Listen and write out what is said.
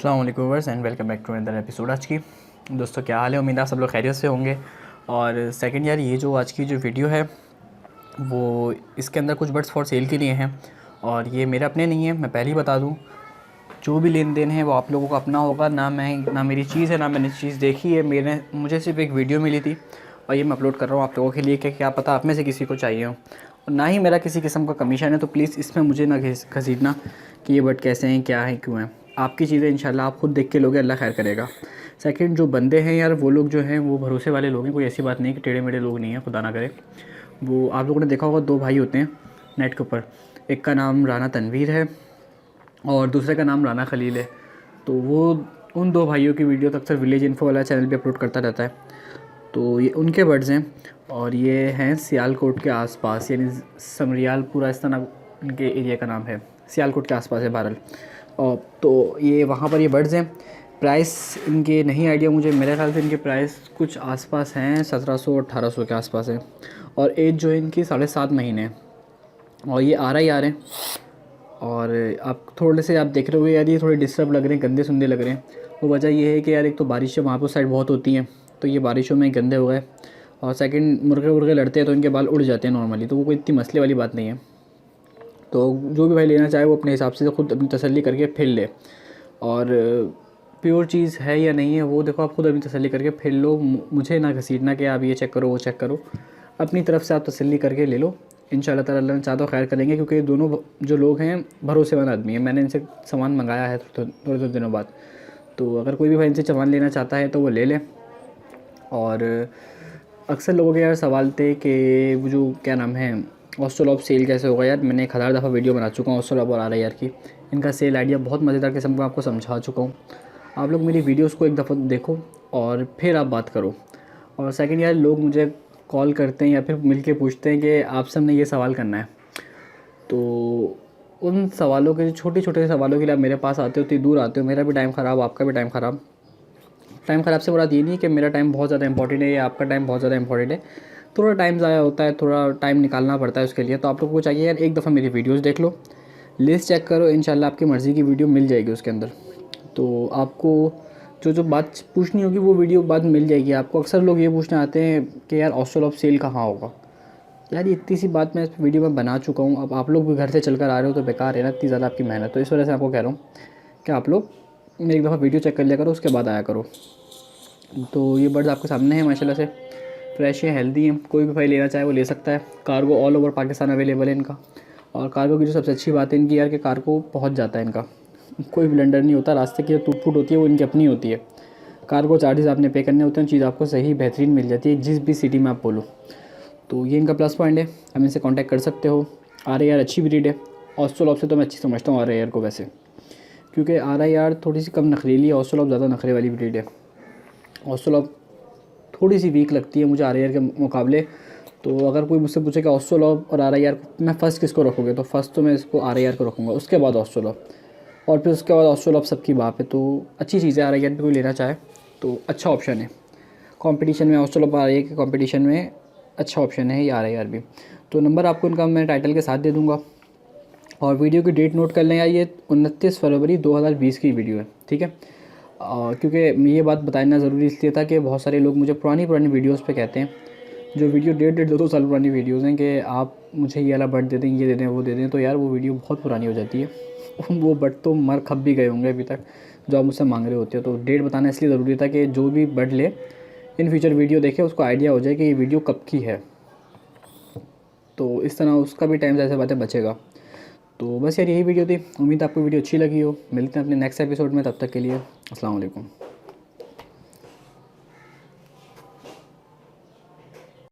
अस्सलाम वालेकुम viewers and welcome back to another episode. आज की दोस्तों क्या हाल है, उम्मीद है आप सब लोग खैरियत से होंगे। और सेकंड यार, ये जो आज की जो वीडियो है वो इसके अंदर कुछ बर्ड्स फॉर सेल के लिए हैं और ये मेरे अपने नहीं है। मैं पहले ही बता दूं, जो भी लेन देन है वो आप लोगों का अपना होगा। ना मेरी चीज़ है, ना मैंने चीज़ देखी है। मुझे सिर्फ एक वीडियो मिली थी और ये मैं अपलोड कर रहा हूँ आप लोगों के लिए कि क्या पता आप में से किसी को चाहिए हो। और ना ही मेरा किसी किस्म का कमीशन है, तो प्लीज़ इसमें मुझे ना घसीटना कि ये बर्ड कैसे हैं, क्या हैं, क्यों हैं। आपकी चीज़ें इंशाल्लाह आप खुद देख के लोगे, अल्लाह खैर करेगा। सेकंड, जो बंदे हैं यार, वो लोग जो हैं वो भरोसे वाले लोग हैं। कोई ऐसी बात नहीं कि टेढ़े मेढ़े लोग नहीं हैं, खुदा ना करे। वो आप लोगों ने देखा होगा, दो भाई होते हैं नेट के ऊपर, एक का नाम राना तनवीर है और दूसरे का नाम राना खलील है। तो वो उन दो भाइयों की वीडियो तो अक्सर विलेज इन्फो वाला चैनल पे अपलोड करता रहता है। तो ये उनके बर्ड्स हैं और ये हैं सियालकोट के आसपास, यानी समरियाल पूरा इस तरह इनके एरिया का नाम है। सियालकोट के आसपास है बहरहाल। और तो ये वहाँ पर ये बर्ड्स हैं। प्राइस इनके नहीं आइडिया मुझे, मेरे ख्याल से इनके प्राइस कुछ आसपास हैं 1700-1800 के आसपास है। और एज जो है इनकी 7.5 महीने है और ये आ रहा हैं। और आप थोड़े से आप देख रहे हो यार, ये थोड़े डिस्टर्ब लग रहे हैं, गंदे सुंदे लग रहे हैं। वो वजह ये है कि यार एक तो बारिशें वहाँ पर साइड बहुत होती हैं, तो ये बारिशों में गंदे हो गए। और सेकंड, मुर्गे उर्गे लड़ते हैं तो इनके बाल उड़ जाते हैं नॉर्मली, तो वो कोई इतनी मसले वाली बात नहीं है। तो जो भी भाई लेना चाहे वो अपने हिसाब से खुद अपनी तसल्ली करके फिर ले। और प्योर चीज़ है या नहीं है वो देखो, आप खुद अपनी तसल्ली करके फिर लो। मुझे ना घसीटना कि आप ये चेक करो वो चेक करो, अपनी तरफ से आप तसल्ली करके ले लो। इंशाल्लाह ताला अल्लाह ने चाहा तो खैर करेंगे, क्योंकि ये दोनों जो लोग हैं भरोसेमंद आदमी हैं। मैंने इनसे सामान मंगाया है थोड़े दिनों बाद। तो अगर कोई भी भाई इनसे सामान लेना चाहता है तो वो ले लें। और अक्सर लोगों के यार सवाल थे कि वो जो क्या नाम है ऑस्ट्रोलॉप सेल कैसे होगा। यार मैंने 1000 दफ़ा वीडियो बना चुका हूँ ऑस्ट्रोलॉप और आर आई आर की। इनका सेल आइडिया बहुत मज़ेदार किस्म का आपको समझा चुका हूँ। आप लोग मेरी वीडियोस को एक दफ़ा देखो और फिर आप बात करो। और सेकंड यार, लोग मुझे कॉल करते हैं या फिर मिल के पूछते हैं कि आपसे हमने ये सवाल करना है, तो उन सवालों के, छोटे छोटे सवालों के लिए आप मेरे पास आते हो, इतनी दूर आते हो, मेरा भी टाइम ख़राब, आपका भी टाइम ख़राब। टाइम ख़राब से मुराद ये नहीं है कि मेरा टाइम बहुत ज़्यादा इंपॉर्टेंट है या आपका टाइम बहुत ज़्यादा इंपॉर्टेंट है। थोड़ा टाइम ज़ाया होता है, थोड़ा टाइम निकालना पड़ता है उसके लिए। तो आप लोगों को चाहिए यार, एक दफ़ा मेरी वीडियोज़ देख लो, लिस्ट चेक करो, इंशाल्लाह आपकी मर्ज़ी की वीडियो मिल जाएगी उसके अंदर। तो आपको जो जो बात पूछनी होगी वो वीडियो बाद मिल जाएगी आपको। अक्सर लोग ये पूछने आते हैं कि यार ऑस्ट्रोलॉप सेल कहाँ होगा। यार ये इतनी सी बात मैं इस वीडियो में बना चुका हूँ। अब आप लोग भी घर से चल कर आ रहे हो तो बेकार है ना, इतनी ज़्यादा आपकी मेहनत। तो इस वजह से आपको कह रहा हूँ कि आप लोग एक दफ़ा वीडियो चेक कर लिया करो, उसके बाद आया करो। तो ये बर्ड्स आपके सामने हैं, माशाल्लाह से फ्रेश है, हेल्दी हैं। कोई भी भाई लेना चाहे वो ले सकता है। Cargo all over Pakistan available है इनका। और कार्गो की जो सबसे अच्छी बात है इनकी यार, कि कार्गो पहुंच जाता है इनका, कोई ब्लंडर नहीं होता। रास्ते की जो टूट फूट होती है वो इनकी अपनी होती है। कार्गो चार्जेस आपने पे करने होते हैं, चीज़ आपको सही बेहतरीन मिल जाती है जिस भी सिटी में आप बोलो। तो ये इनका प्लस पॉइंट है, आप इनसे कांटेक्ट कर सकते हो। आर आई आर अच्छी ब्रीड है। ऑस्ट्रोलॉप से तो मैं अच्छी समझता हूँ आर आई आर को वैसे, क्योंकि आर आई आर थोड़ी सी कम नखरीली है, ऑस्ट्रोलॉप ज़्यादा नखरे वाली ब्रीड है। ऑस्ट्रोलॉप थोड़ी सी वीक लगती है मुझे आर आई आर के मुकाबले। तो अगर कोई मुझसे पूछे कि ऑस्ट्रोलॉप और आर आई आर मैं फ़र्स्ट किसको रखोगे, तो फर्स्ट तो मैं इसको आर आई आर को रखूँगा, उसके बाद ऑस्ट्रोलॉप, और फिर उसके बाद ऑस्ट्रोलॉप सबकी बात है। तो अच्छी चीज़ है, आर आई आर भी कोई लेना चाहे तो अच्छा ऑप्शन है। कंपटीशन में ऑस्ट्रोलॉप आर आई आर के कंपटीशन में अच्छा ऑप्शन है ये आर आई आर भी। तो नंबर आपको इनका मैं टाइटल के साथ दे दूँगा। और वीडियो की डेट नोट कर लें यार, ये 29 फरवरी 2020 की वीडियो है, ठीक है। क्योंकि ये बात बताना ज़रूरी इसलिए था कि बहुत सारे लोग मुझे पुरानी वीडियोज़ पे कहते हैं, जो वीडियो 1.5-2 साल पुरानी वीडियोज़ हैं, कि आप मुझे ये वाला बट दे दें, ये दे दें, वो दे दें। तो यार वो वीडियो बहुत पुरानी हो जाती है वो बट तो मर खप भी गए होंगे अभी तक, जो आप मुझसे मांग रहे होते हो। तो डेट बताना इसलिए ज़रूरी था कि जो भी बट ले इन फ्यूचर वीडियो देखे उसको आइडिया हो जाए कि ये वीडियो कब की है। तो इस तरह उसका भी टाइम ऐसे बातें बचेगा। तो बस यार यही वीडियो थी, उम्मीद आपको वीडियो अच्छी लगी हो। मिलते हैं अपने नेक्स्ट एपिसोड में, तब तक के लिए अस्सलाम वालेकुम।